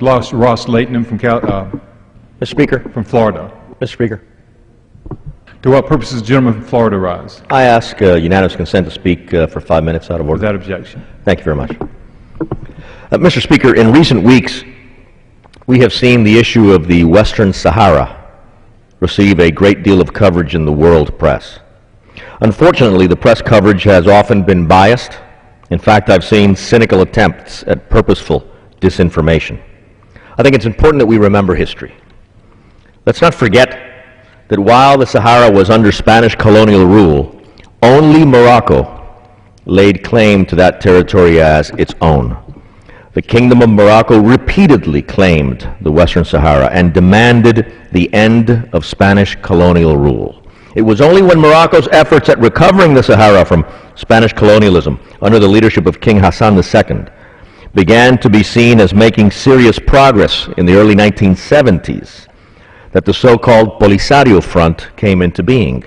Ross Latham from Mr. Speaker. from Florida. Mr. Speaker. To what purpose does the gentleman from Florida rise? I ask unanimous consent to speak for 5 minutes out of order. Without objection. Thank you very much. Mr. Speaker, in recent weeks, we have seen the issue of the Western Sahara receive a great deal of coverage in the world press. Unfortunately, the press coverage has often been biased. In fact, I've seen cynical attempts at purposeful disinformation. I think it's important that we remember history. Let's not forget that while the Sahara was under Spanish colonial rule, only Morocco laid claim to that territory as its own. The Kingdom of Morocco repeatedly claimed the Western Sahara and demanded the end of Spanish colonial rule. It was only when Morocco's efforts at recovering the Sahara from Spanish colonialism under the leadership of King Hassan II began to be seen as making serious progress in the early 1970s that the so-called Polisario Front came into being.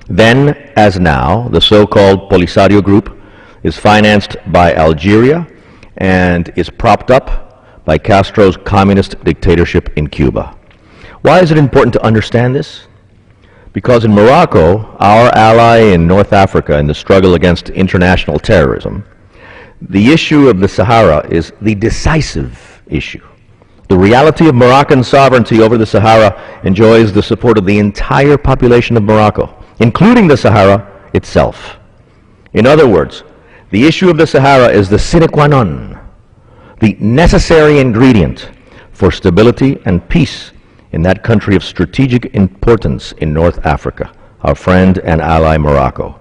Then, as now, the so-called Polisario Group is financed by Algeria and is propped up by Castro's communist dictatorship in Cuba. Why is it important to understand this? Because in Morocco, our ally in North Africa in the struggle against international terrorism, the issue of the Sahara is the decisive issue. The reality of Moroccan sovereignty over the Sahara enjoys the support of the entire population of Morocco, including the Sahara itself. In other words, the issue of the Sahara is the sine qua non, the necessary ingredient for stability and peace in that country of strategic importance in North Africa, our friend and ally Morocco.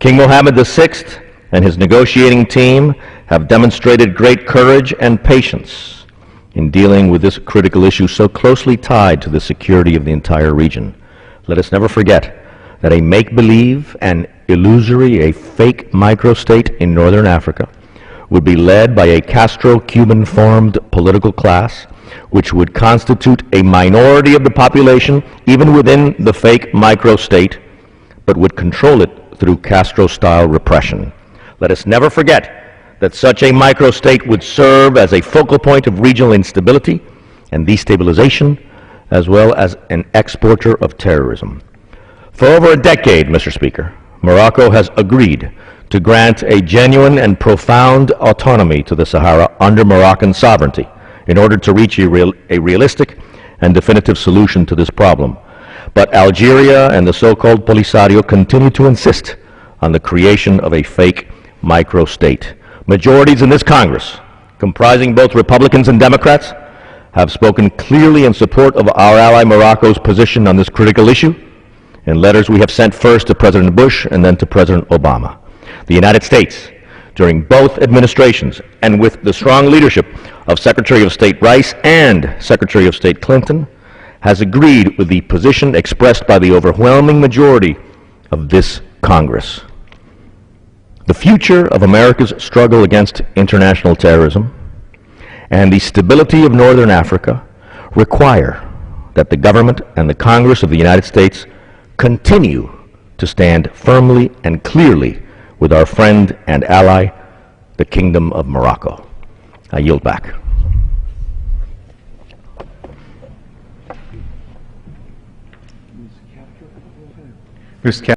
King Mohammed VI and his negotiating team have demonstrated great courage and patience in dealing with this critical issue so closely tied to the security of the entire region. Let us never forget that a make-believe, an illusory, a fake microstate in northern Africa would be led by a Castro-Cuban-formed political class which would constitute a minority of the population even within the fake microstate, but would control it through Castro-style repression. Let us never forget that such a microstate would serve as a focal point of regional instability and destabilization, as well as an exporter of terrorism. For over a decade, Mr. Speaker, Morocco has agreed to grant a genuine and profound autonomy to the Sahara under Moroccan sovereignty in order to reach a realistic and definitive solution to this problem. But Algeria and the so-called Polisario continue to insist on the creation of a fake microstate. Majorities in this Congress, comprising both Republicans and Democrats, have spoken clearly in support of our ally Morocco's position on this critical issue in letters we have sent first to President Bush and then to President Obama. The United States, during both administrations, and with the strong leadership of Secretary of State Rice and Secretary of State Clinton, has agreed with the position expressed by the overwhelming majority of this Congress. The future of America's struggle against international terrorism and the stability of Northern Africa require that the government and the Congress of the United States continue to stand firmly and clearly with our friend and ally, the Kingdom of Morocco. I yield back. Mr.